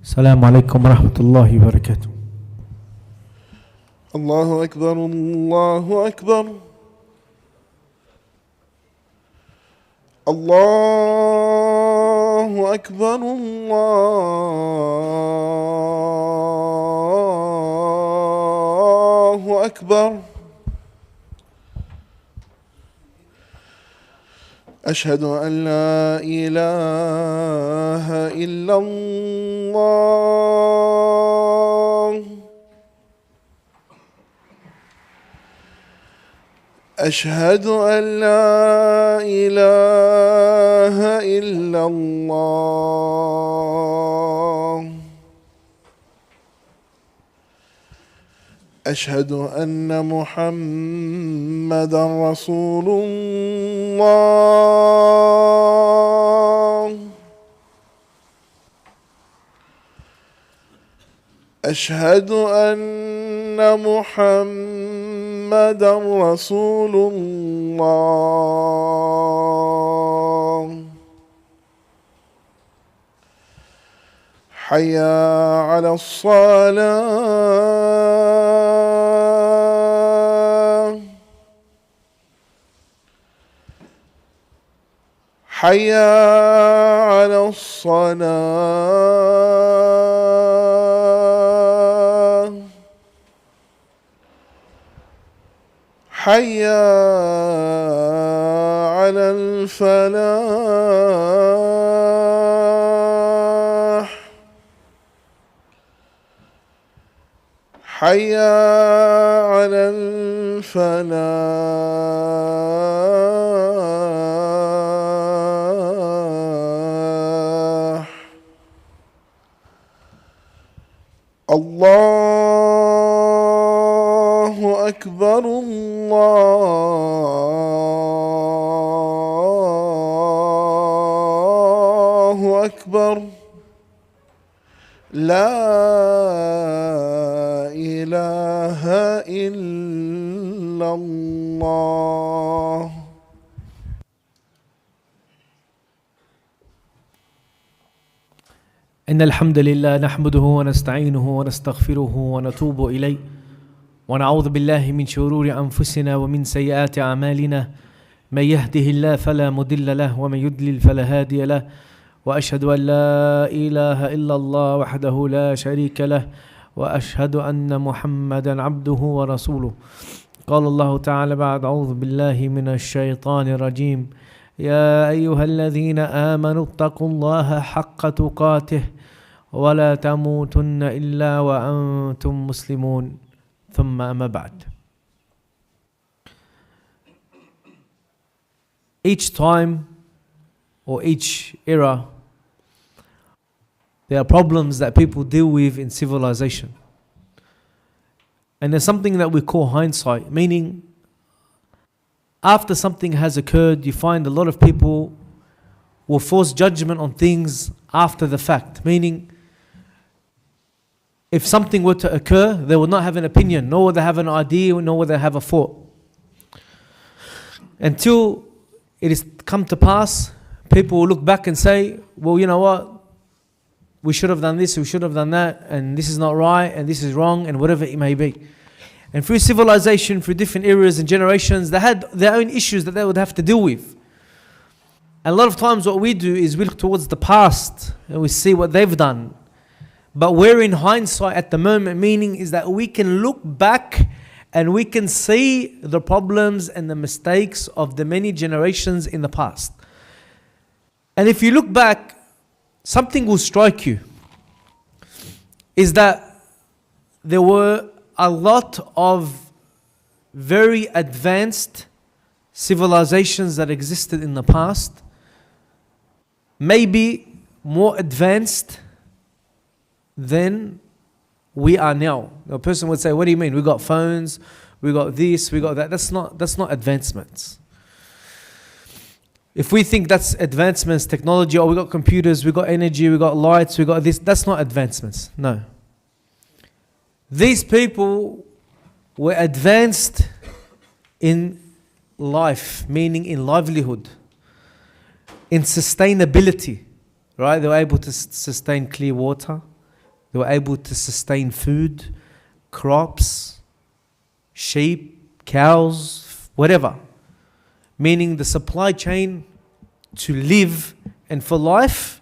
السلام عليكم ورحمة الله وبركاته. الله أكبر الله أكبر الله أكبر الله أكبر أشهد أن لا إله إلا الله أشهد أن لا إله إلا الله أشهد أن محمدًا رسول الله أشهد أن محمدًا رسول الله حي على الصلاة حي على الصلاة حي على الفلاح حي على الفلاح الله أكبر الله أكبر لا إله إلا الله. إن الحمد لله نحمده ونستعينه ونستغفره ونتوب إليه ونعوذ بالله من شرور أنفسنا ومن سيئات أعمالنا من يهده الله فلا مضل له ومن يضلل فلا هادي له وأشهد أن لا إله إلا الله وحده لا شريك له وأشهد أن محمدا عبده ورسوله. قال الله تعالى بعد أعوذ بالله من الشيطان الرجيم يا أيها الذين آمنوا اتقوا الله حق تقاته ولا تموتن إلا وأنتم مسلمون ثم أما بعد. Each time or each era there are problems that people deal with in civilization. And there's something that we call hindsight, meaning after something has occurred, you find a lot of people will force judgment on things after the fact. Meaning, if something were to occur, they will not have an opinion, nor will they have an idea, nor will they have a thought. Until it is come to pass, people will look back and say, well, you know what? We should have done this, we should have done that, and this is not right, and this is wrong, and whatever it may be. And through civilization, through different eras and generations, they had their own issues that they would have to deal with. And a lot of times what we do is we look towards the past and we see what they've done. But we're in hindsight at the moment, meaning is that we can look back and we can see the problems and the mistakes of the many generations in the past. And if you look back, something will strike you. Is that there were a lot of very advanced civilizations that existed in the past, maybe more advanced than we are now. A person would say, what do you mean? We got phones, we got this, we got that. That's not advancements. If we think that's advancements, technology, we got computers, we got energy, we got lights, we got this, that's not advancements. No. These people were advanced in life, meaning in livelihood, in sustainability, right? They were able to sustain clear water, They were able to sustain food, crops, sheep, cows, whatever. Meaning the supply chain to live and for life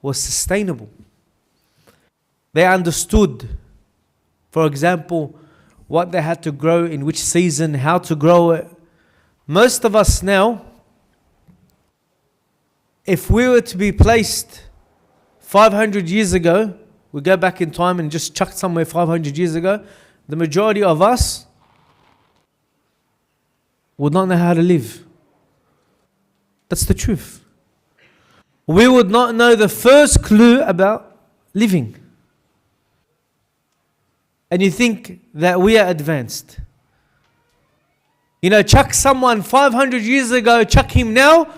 was sustainable. They understood, for example, what they had to grow in which season, how to grow it. Most of us now, if we were to be placed 500 years ago, we go back in time and just chucked somewhere 500 years ago, the majority of us would not know how to live. That's the truth. We would not know the first clue about living. And you think that we are advanced. You know, chuck someone 500 years ago, chuck him now,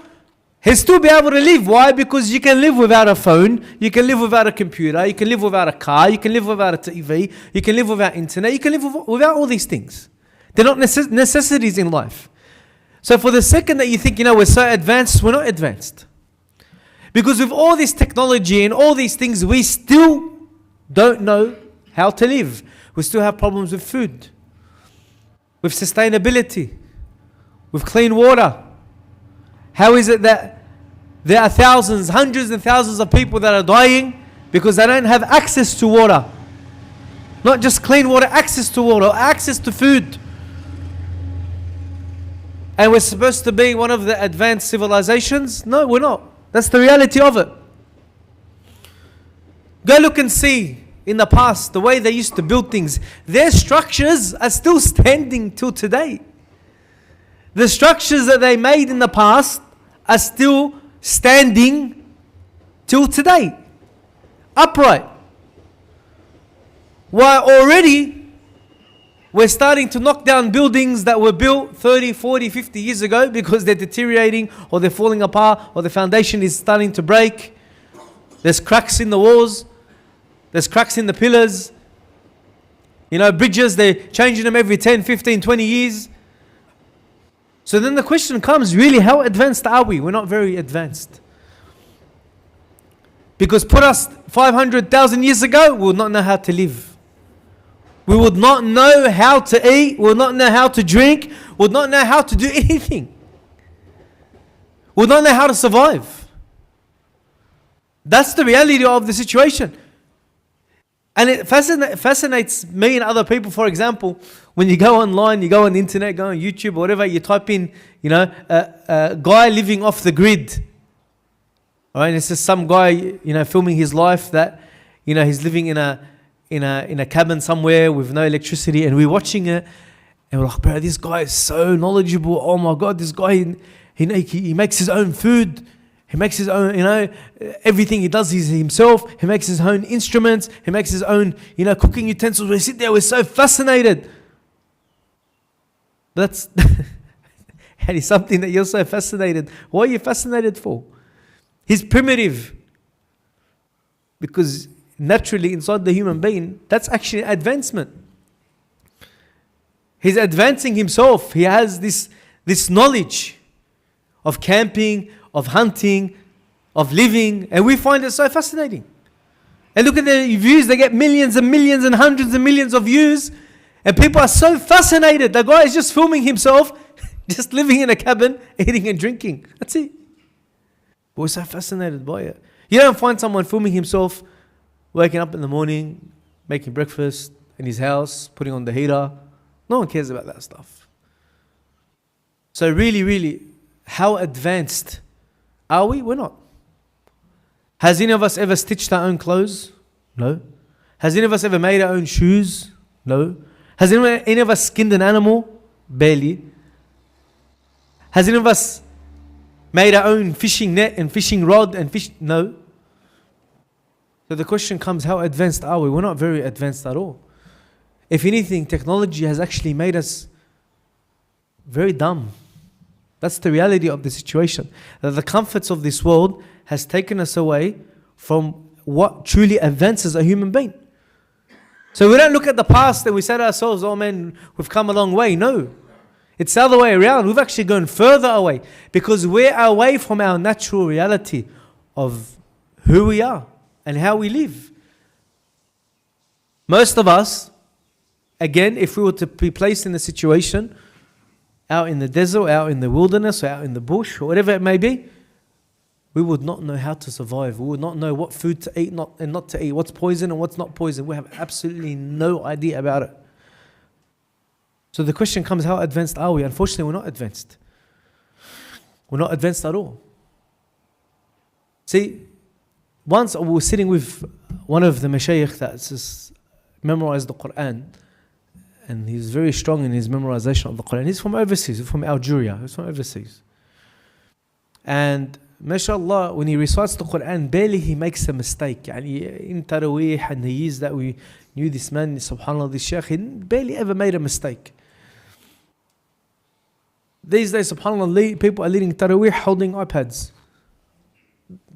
he'll still be able to live. Why? Because you can live without a phone, you can live without a computer, you can live without a car, you can live without a TV, you can live without internet, you can live without all these things. They're not necessities in life. So for the second that you think, you know, we're so advanced, we're not advanced. Because with all this technology and all these things, we still don't know how to live. We still have problems with food, with sustainability, with clean water. How is it that there are thousands, hundreds and thousands of people that are dying because they don't have access to water? Not just clean water, access to water, access to food. And we're supposed to be one of the advanced civilizations? No, we're not. That's the reality of it. Go look and see in the past the way they used to build things. Their structures are still standing till today. The structures that they made in the past are still standing till today. Upright. While already we're starting to knock down buildings that were built 30, 40, 50 years ago because they're deteriorating or they're falling apart or the foundation is starting to break. There's cracks in the walls. There's cracks in the pillars. You know, bridges, they're changing them every 10, 15, 20 years. So then the question comes, really, how advanced are we? We're not very advanced. Because put us 500,000 years ago, we would not know how to live. We would not know how to eat. We would not know how to drink. We would not know how to do anything. We would not know how to survive. That's the reality of the situation. And it fascinates me and other people. For example, when you go online, you go on the internet, go on YouTube or whatever, you type in, you know, a guy living off the grid. All right, and it's just some guy, you know, filming his life that, you know, he's living in a cabin somewhere with no electricity, and we're watching it, and we're like, bro, this guy is so knowledgeable. Oh my God, this guy, he makes his own food. He makes his own, you know, everything he does is himself. He makes his own instruments. He makes his own, you know, cooking utensils. We sit there, we're so fascinated. That's and it's something that you're so fascinated. What are you fascinated for? He's primitive. Because naturally inside the human being, that's actually advancement. He's advancing himself. He has this knowledge of camping, of hunting, of living, and we find it so fascinating. And look at the views, they get millions and millions and hundreds of millions of views, and people are so fascinated. The guy is just filming himself, just living in a cabin, eating and drinking. That's it. But we're so fascinated by it. You don't find someone filming himself, waking up in the morning, making breakfast in his house, putting on the heater. No one cares about that stuff. So really, really, how advanced are we? We're not. Has any of us ever stitched our own clothes? No. Has any of us ever made our own shoes? No. Has any of us skinned an animal? Barely. Has any of us made our own fishing net and fishing rod and fish? No. So the question comes, how advanced are we? We're not very advanced at all. If anything, technology has actually made us very dumb. That's the reality of the situation. That the comforts of this world has taken us away from what truly advances a human being. So we don't look at the past and we say to ourselves, oh man, we've come a long way. No. It's the other way around. We've actually gone further away because we're away from our natural reality of who we are and how we live. Most of us, again, if we were to be placed in a situation out in the desert, out in the wilderness, or out in the bush, or whatever it may be, we would not know how to survive. We would not know what food to eat and not to eat, what's poison and what's not poison. We have absolutely no idea about it. So the question comes, how advanced are we? Unfortunately, we're not advanced. We're not advanced at all. See, once we were sitting with one of the mashayikh that's memorized the Quran, and he's very strong in his memorization of the Quran. He's from overseas, he's from Algeria, he's from overseas. And mashallah, when he recites the Quran, barely he makes a mistake. In Taraweeh and the years that we knew this man, subhanAllah, this shaykh, he barely ever made a mistake. These days, subhanAllah, people are leading Taraweeh holding iPads,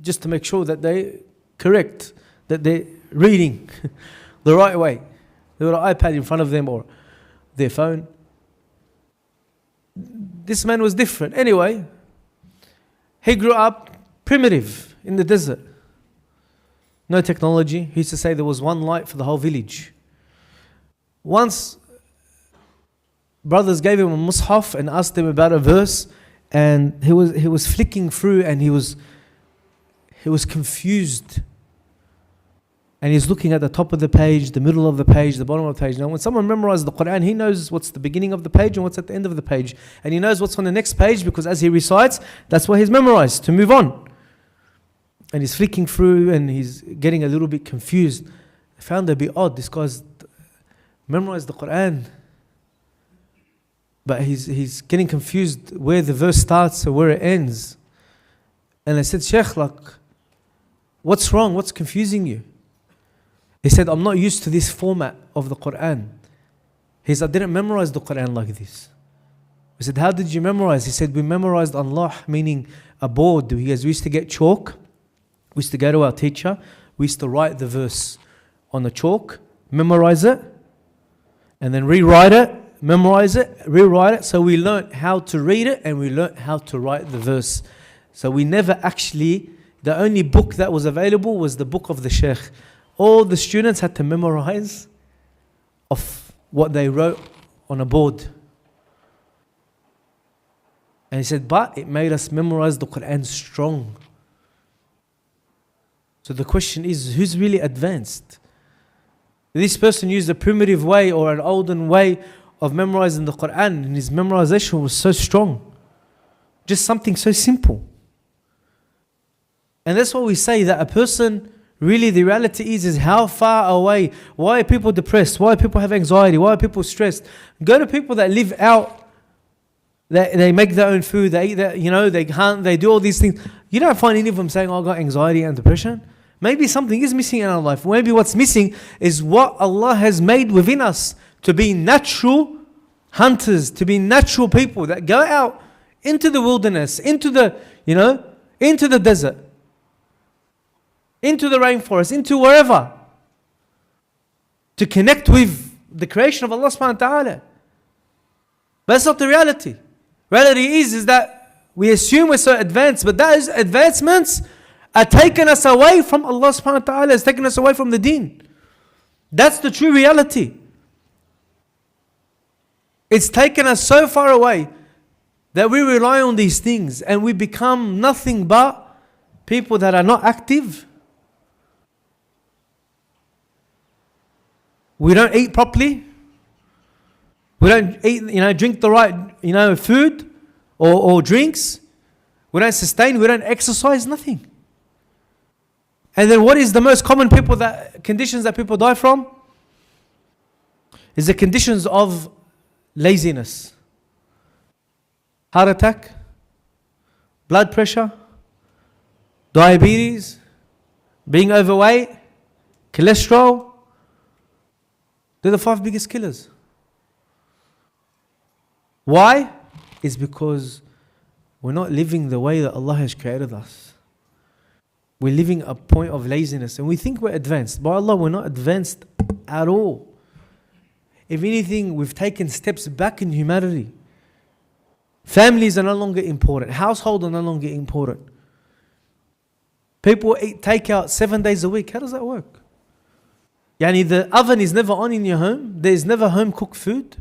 just to make sure that they're correct, that they're reading the right way. They've got an iPad in front of them or their phone. This man was different. Anyway, he grew up primitive in the desert. No technology. He used to say there was one light for the whole village. Once, brothers gave him a mushaf and asked him about a verse, and he was flicking through, and he was confused. And he's looking at the top of the page, the middle of the page, the bottom of the page. Now, when someone memorizes the Quran, he knows what's the beginning of the page and what's at the end of the page. And he knows what's on the next page, because as he recites, that's what he's memorized, to move on. And he's flicking through and he's getting a little bit confused. I found it a bit odd. This guy's memorized the Quran, but he's getting confused where the verse starts or where it ends. And I said, Sheikh, what's wrong? What's confusing you? He said, I'm not used to this format of the Quran. He said, I didn't memorize the Quran like this. I said, how did you memorize? He said, we memorized Allah, meaning a board. We used to get chalk. We used to go to our teacher. We used to write the verse on the chalk, memorize it, and then rewrite it, memorize it, rewrite it. So we learned how to read it and we learned how to write the verse. So we never actually, the only book that was available was the book of the Sheikh. All the students had to memorize of what they wrote on a board. And he said, but it made us memorize the Quran strong. So the question is, who's really advanced? This person used a primitive way or an olden way of memorizing the Quran, and his memorization was so strong. Just something so simple. And that's what we say, that a person, really the reality is how far away. Why are people depressed? Why are people have anxiety? Why are people stressed? Go to people that live out, they make their own food, they eat that, they hunt, they do all these things. You don't find any of them saying, I've got anxiety and depression. Maybe something is missing in our life. Maybe what's missing is what Allah has made within us to be natural hunters, to be natural people that go out into the wilderness, into the desert, into the rainforest, into wherever, to connect with the creation of Allah subhanahu wa ta'ala. But that's not the reality. Reality is that we assume we're so advanced, but those advancements are taking us away from Allah subhanahu wa ta'ala, it's taking us away from the deen. That's the true reality. It's taken us so far away that we rely on these things and we become nothing but people that are not active. We don't eat properly. We don't eat, drink the right, food or drinks. We don't sustain, we don't exercise, nothing. And then what is the most common conditions that people die from? Is the conditions of laziness. Heart attack, blood pressure, diabetes, being overweight, cholesterol. They're the 5 biggest killers. Why? It's because we're not living the way that Allah has created us. We're living a point of laziness and we think we're advanced. By Allah, we're not advanced at all. If anything, we've taken steps back in humanity. Families are no longer important. Households are no longer important. People eat takeout 7 days a week. How does that work? Yani the oven is never on in your home. There is never home cooked food.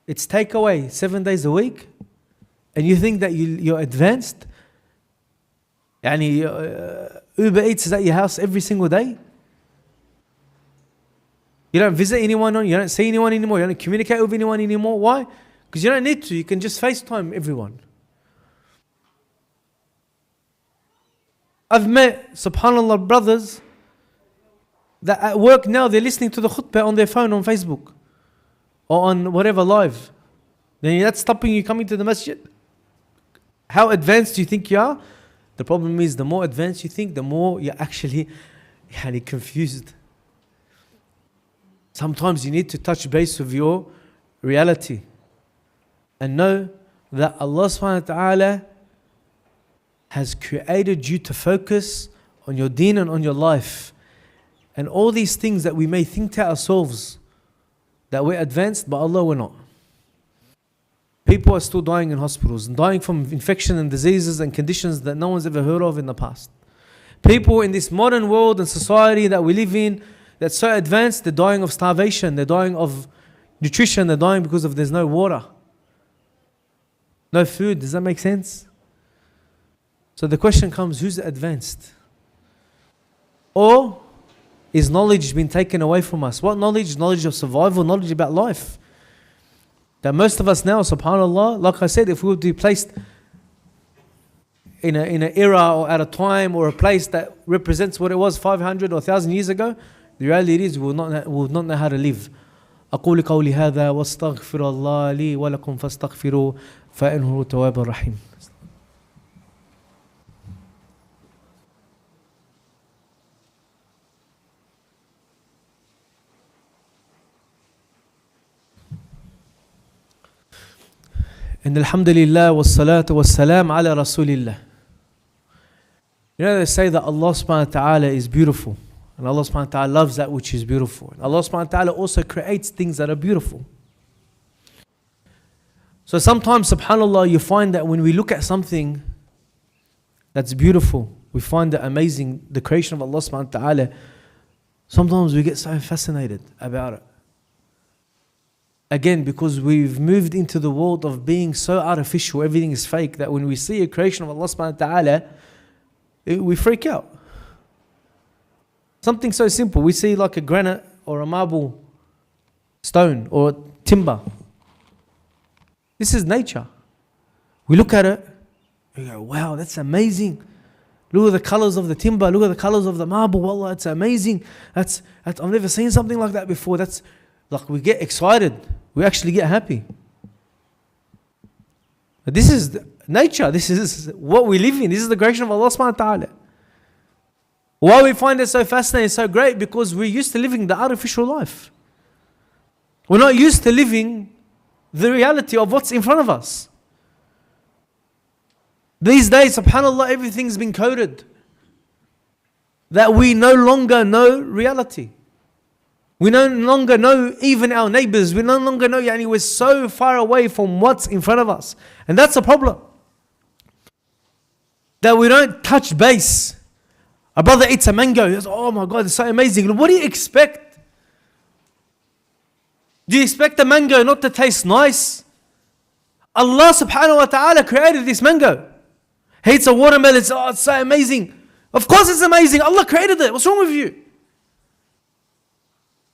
It's takeaway 7 days a week. And you think that you're advanced? Yani Uber Eats is at your house every single day. You don't visit anyone, you don't see anyone anymore, you don't communicate with anyone anymore. Why? Because you don't need to. You can just FaceTime everyone. I've met, subhanAllah, brothers that at work now they're listening to the khutbah on their phone on Facebook or on whatever live. Then that's stopping you coming to the masjid. How advanced do you think you are? The problem is the more advanced you think, the more you're actually confused. Sometimes you need to touch base with your reality and know that Allah subhanahu wa ta'ala has created you to focus on your deen and on your life. And all these things that we may think to ourselves that we're advanced, but Allah we're not. People are still dying in hospitals and dying from infection and diseases and conditions that no one's ever heard of in the past. People in this modern world and society that we live in that's so advanced, they're dying of starvation, they're dying of nutrition, they're dying because there's no water, no food. Does that make sense? So the question comes, who's advanced? Or is knowledge been taken away from us? What knowledge? Knowledge of survival, knowledge about life. That most of us now, subhanAllah, like I said, if we were to be placed in an era or at a time or a place that represents what it was 500 or 1,000 years ago, the reality is we will not know how to live. أقول قولي هذا واستغفر الله لي ولكم فاستغفروا فإنه التواب الرحيم. And alhamdulillah wassalatu wassalam ala rasulillah. You know, they say that Allah subhanahu wa ta'ala is beautiful. And Allah subhanahu wa ta'ala loves that which is beautiful. And Allah subhanahu wa ta'ala also creates things that are beautiful. So sometimes, subhanAllah, you find that when we look at something that's beautiful, we find it amazing, the creation of Allah subhanahu wa ta'ala, sometimes we get so fascinated about it. Again, because we've moved into the world of being so artificial, everything is fake, that when we see a creation of Allah subhanahu wa ta'ala, we freak out. Something so simple, we see like a granite or a marble stone or timber. This is nature. We look at it, we go, wow, that's amazing. Look at the colors of the timber, look at the colors of the marble, wallah, it's amazing. That's I've never seen something like that before. That's like we get excited, we actually get happy. But this is nature, this is what we live in, this is the creation of Allah subhanahu wa ta'ala. Why we find it so fascinating, so great? Because we're used to living the artificial life. We're not used to living the reality of what's in front of us. These days, subhanAllah, everything's been coded. That we no longer know reality. We no longer know even our neighbors. We no longer know, we're so far away from what's in front of us. And that's a problem. That we don't touch base. A brother eats a mango. He goes, oh my God, it's so amazing. What do you expect? Do you expect the mango not to taste nice? Allah subhanahu wa ta'ala created this mango. He eats a watermelon. It's so amazing. Of course it's amazing. Allah created it. What's wrong with you?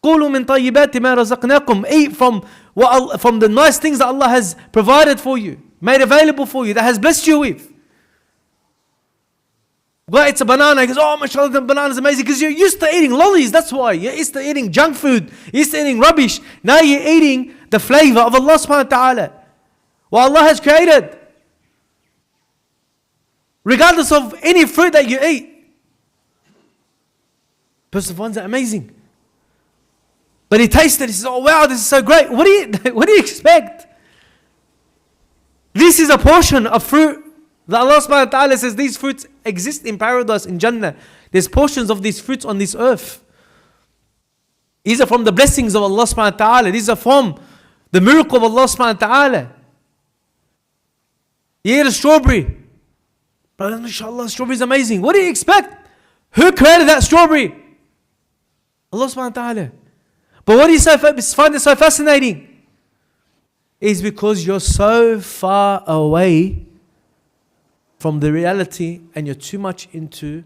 قُولُوا مِن طَيِّبَاتِ مَا رَزَقْنَاكُمْ. Eat from the nice things that Allah has provided for you, made available for you, that has blessed you with. Well, it's a banana. He goes, oh, mashallah, the banana's amazing. Because you're used to eating lollies, that's why. You're used to eating junk food. You're used to eating rubbish. Now you're eating the flavor of Allah subhanahu wa ta'ala. What Allah has created. Regardless of any fruit that you eat. Person finds it amazing. But he tasted it, he says, oh wow, this is so great. What do you expect? This is a portion of fruit that Allah subhanahu wa ta'ala says these fruits exist in paradise, in Jannah. There's portions of these fruits on this earth. These are from the blessings of Allah subhanahu wa ta'ala. These are from the miracle of Allah subhanahu wa ta'ala. You eat a strawberry. But inshallah, strawberry is amazing. What do you expect? Who created that strawberry? Allah subhanahu wa ta'ala. But what is find it so fascinating is because you're so far away from the reality and you're too much into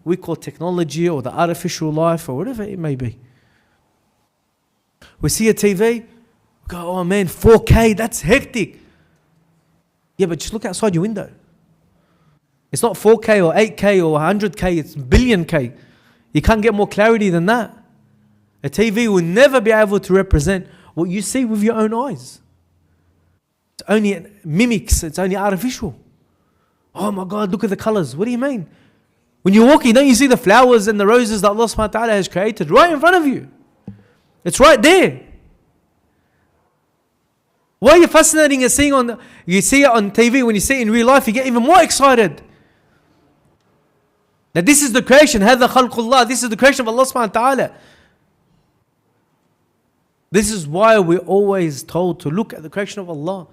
we call technology or the artificial life or whatever it may be. We see a TV, we go, oh man, 4K, that's hectic. Yeah, but just look outside your window. It's not 4K or 8K or 100K, it's billion K. You can't get more clarity than that. A TV will never be able to represent what you see with your own eyes. It's only mimics, it's only artificial. Oh my God, look at the colors. What do you mean? When you're walking, don't you see the flowers and the roses that Allah subhanahu wa ta'ala has created right in front of you? It's right there. Why are you fascinating at seeing you see it on TV, when you see it in real life, you get even more excited. That this is the creation, هذا خلق الله, this is the creation of Allah subhanahu wa ta'ala. This is why we're always told to look at the creation of Allah,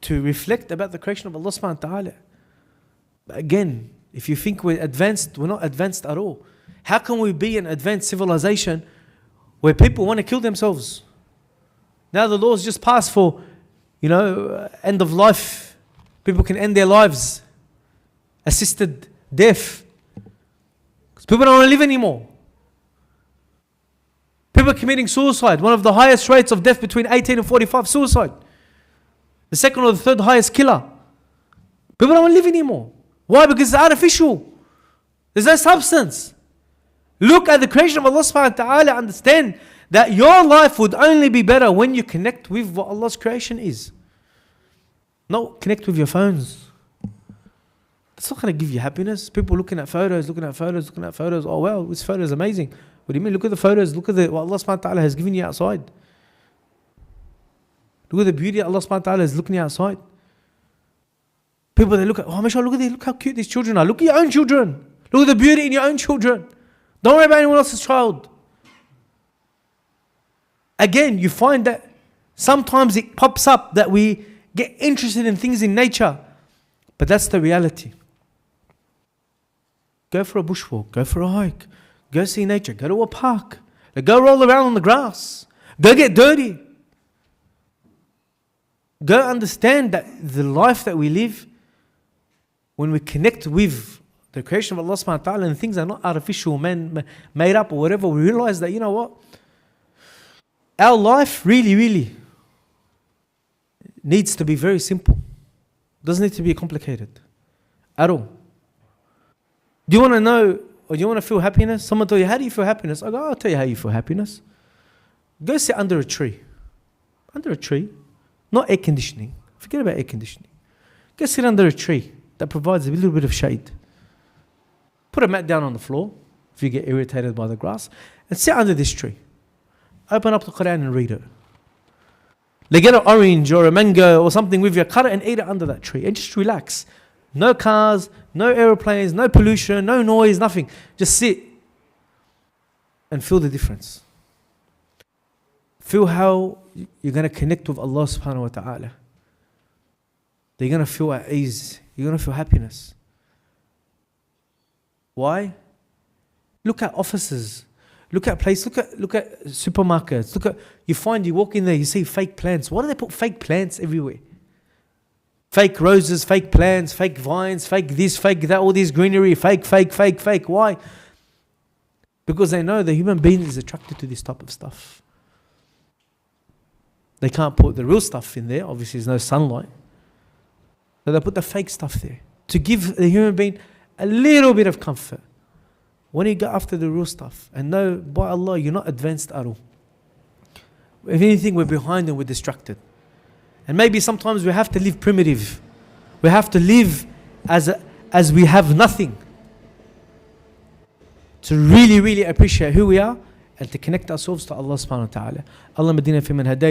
to reflect about the creation of Allah subhanahu wa ta'ala. But again, if you think we're advanced, we're not advanced at all. How can we be an advanced civilization where people want to kill themselves? Now the laws just passed for, end of life. People can end their lives. Assisted death. Because people don't want to live anymore. People are committing suicide. One of the highest rates of death between 18 and 45, suicide. The second or the third highest killer. People don't want to live anymore. Why? Because it's artificial. There's no substance. Look at the creation of Allah subhanahu wa ta'ala. Understand that your life would only be better when you connect with what Allah's creation is. Not connect with your phones. It's not going to give you happiness. People looking at photos. Oh wow, this photo is amazing. What do you mean? Look at the photos. Look at what Allah subhanahu wa ta'ala has given you outside. Look at the beauty Allah subhanahu wa ta'ala is looking outside. People, they look at, oh mashallah, look how cute these children are. Look at your own children. Look at the beauty in your own children. Don't worry about anyone else's child. Again, you find that sometimes it pops up that we get interested in things in nature. But that's the reality. Go for a bushwalk. Go for a hike. Go see nature. Go to a park. Go roll around on the grass. Go get dirty. Go understand that the life that we live, when we connect with the creation of Allah subhanahu wa ta'ala and things are not artificial, made up or whatever, we realize that, you know what? Our life really needs to be very simple. Doesn't need to be complicated at all. Do you want to know, or do you want to feel happiness? Someone tell you, how do you feel happiness? I go, I'll tell you how you feel happiness. Go sit under a tree. Under a tree. Not air conditioning. Forget about air conditioning. Go sit under a tree that provides a little bit of shade. Put a mat down on the floor if you get irritated by the grass, and sit under this tree. Open up the Quran and read it. Like get an orange or a mango or something with you, cut it and eat it under that tree and just relax. No cars, no aeroplanes, no pollution, no noise, nothing. Just sit and feel the difference. Feel how you're going to connect with Allah subhanahu wa ta'ala. You're going to feel at ease. You're going to feel happiness. Why? Look at offices. Look at places. Look at supermarkets. You walk in there, you see fake plants. Why do they put fake plants everywhere? Fake roses, fake plants, fake vines, fake this, fake that, all this greenery, fake. Why? Because they know the human being is attracted to this type of stuff. They can't put the real stuff in there. Obviously, there's no sunlight. So they put the fake stuff there to give the human being a little bit of comfort. When you go after the real stuff and know, by Allah, you're not advanced at all. If anything, we're behind and we're distracted. And maybe sometimes we have to live primitive. We have to live as we have nothing. To really appreciate who we are and to connect ourselves to Allah subhanahu wa ta'ala. Allah madina fi man hadayt.